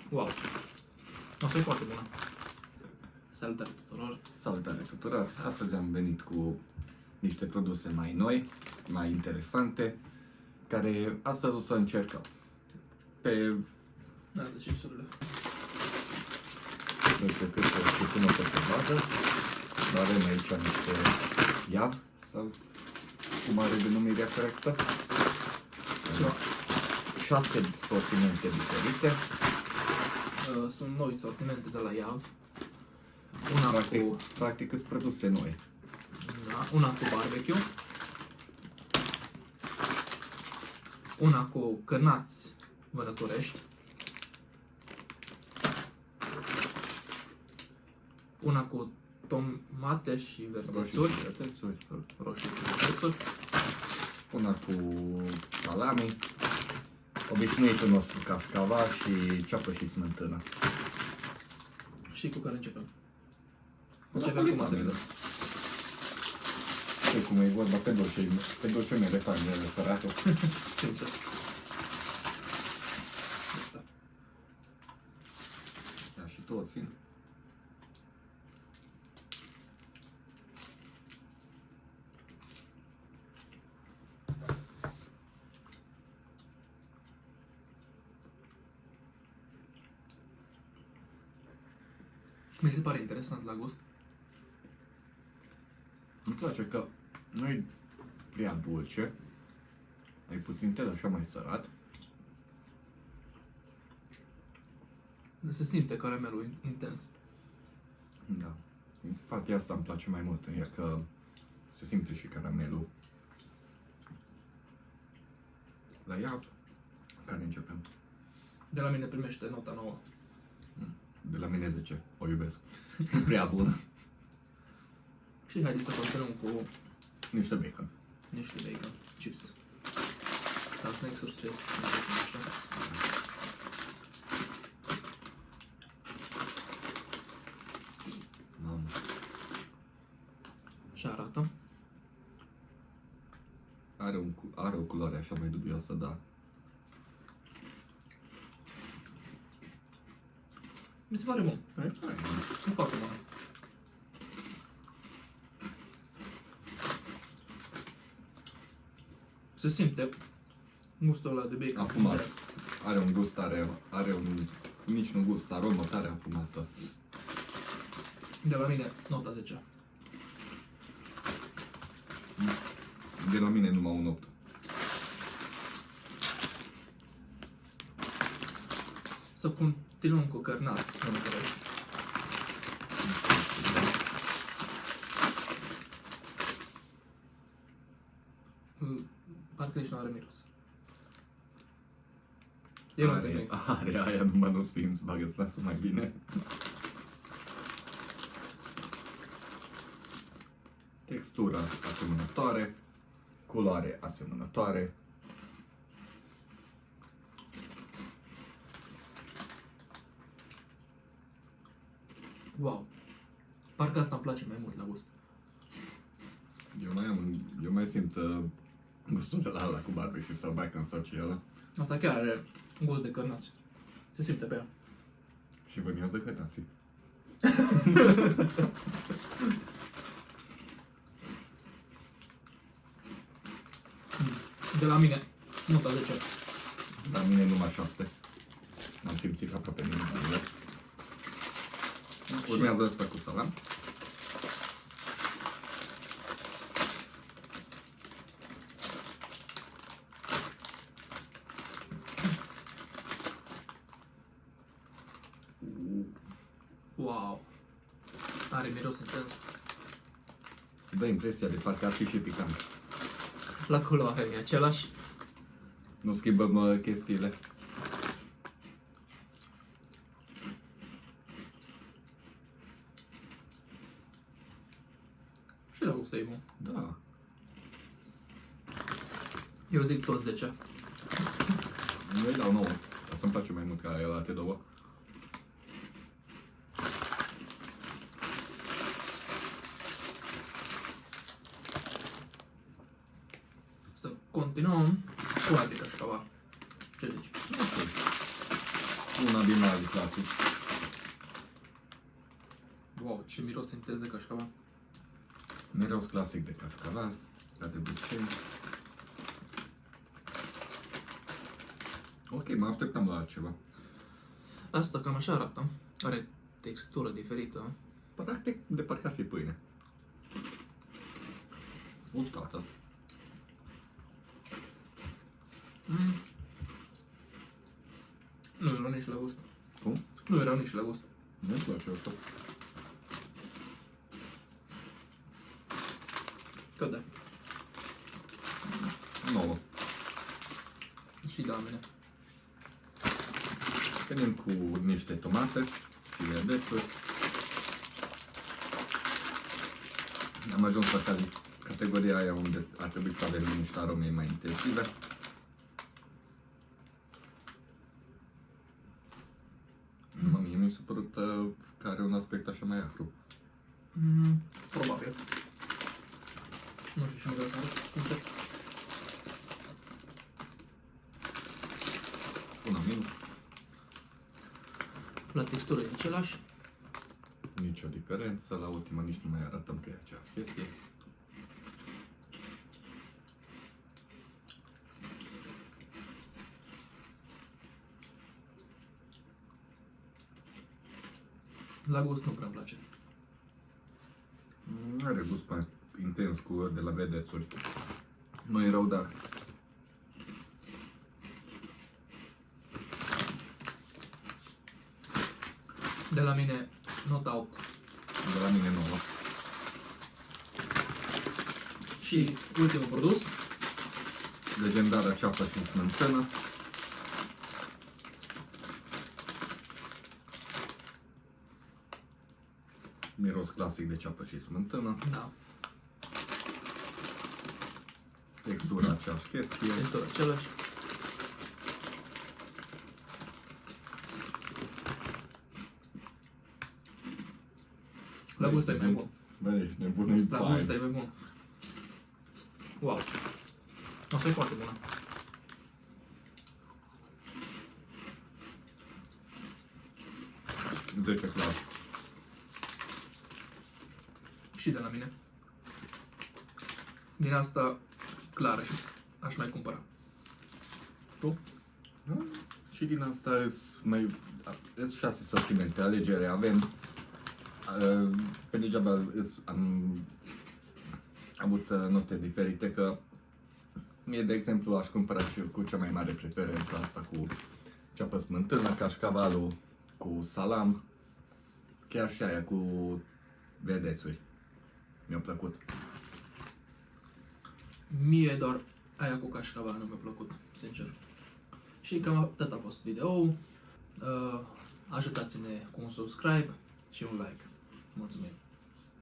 Wow. Asta e foarte bună. Salutare tuturor. Salutare tuturor! Astăzi am venit cu niște produse mai noi, mai interesante, care astăzi o să încercăm. Pe Asta și surile. nu știu cât o să vadă, dar avem aici niște iav, sau cum are denumirea corectă. 6 sortimente diferite. Sunt noi sortimente de la Iav. Una Practic sunt produse noi. una cu barbecue. Una cu cărnați vânătorești. Una cu tomate și verdețuri. Roșii și verdețuri. Una cu salami, obișnuitul nostru cașcaval și ceapă și smântână. Și cu care începem? Începem cu matele. Știi cum e vorba pe dulce mere familie, săratul. Sincer. Asta. Da, și tu o țin. Mi se pare interesant la gust. Îmi place că nu e prea dulce, ai puțin tel așa mai sărat. Se simte caramelul intens. Da. În partea asta îmi place mai mult, în ea că se simte și caramelul. La ea, care începem? De la mine primește nota 9. De la mine 10, o iubesc. Prea bună. Și haideți să continuăm cu Niște bacon. niște bacon chips. Sau snacks-uri, ce așa. Mamă. Și arată. Are o culoare așa mai dubioasă, da. Mi se pare bun. Nu foarte bun. Se simte gustul ăla de bacon. Afumat. Are un gust, nici nu gust, aromă tare afumată. De la mine, nota 10. De la mine numai un 8. Să continuăm cu cărnați. Parcă nici nu are miros. Eu nu sunt Are aia, numai nu simți, bagă-ți nasul mai bine. Textura asemănătoare, culoare asemănătoare. Wow. Parcă asta îmi place mai mult la gust. Eu mai simt gustul de la ăla cu barbecue sau bacon sau ce ăla. Asta chiar are gust de cărnați. Se simte pe ea. Și vânează cătații. De la mine, nota 10. La mine numai 7. Am simțit aproape nimic. Urmează asta cu salam. Wow. Are miros intens. Dă impresia de parcă ar fi și picant. La culoare e același. Nu schimbăm chestiile. Și la gust e bun. Da. Eu zic tot 10. Nu îi dau 9. Asta îmi place mai mult ca el alte două. Continuăm cu alte cașcaval. Ce zici? Una Cardinal clasic. Wow, ce miros intens de cașcaval. Miros clasic de cașcaval, ca de obicei. Ok, mă așteptam la altceva. Asta cam așa arată. Are textură diferită. Practic, de parcă ar fi pâine. Uscată. Nu erau nici la gust. Cum? Nu erau nici la gust. Nu-mi place asta. Că da. 9. Și de la mine. Venim cu niște tomate și verdețuri. Am ajuns la categoria aia unde ar trebui să avem niște arome mai intensive. Mie mi s-a părut că are un aspect așa mai acru. Probabil. Nu știu ce mi-a dat, sincer. Un minut. La textură e același. Nicio diferență, la ultima nici nu mai arătăm că e aceeași chestie. La gust nu prea îmi place. Are gust mai intens cu de la vedețuri. Nu e rău, dar De la mine, nota 8. de la mine 9. Și ultimul produs. Legendara ceapă și smântână. Miros clasic de ceapă și smântână. Da. Textura aceeași chestie. Textură același. La gust e mai bun. Băi, ești nebun, e La gust e mai bun. Wow. Asta e foarte bună. fain. 10 clar. Și de la mine. Din asta, clară și aș mai cumpăra. Tu? Și din asta sunt 6 sortimente. Alegere avem. Pe degeaba am avut note diferite, că mie, de exemplu, aș cumpăra și cu cea mai mare preferență asta cu ceapă smântână, cașcavalul cu salam, chiar și aia cu vedețuri. Mi-a plăcut. Mie doar aia cu cașcaval nu mi-a plăcut, sincer. Și cam atât a fost video. Ajutați-ne cu un subscribe și un like. Mulțumim!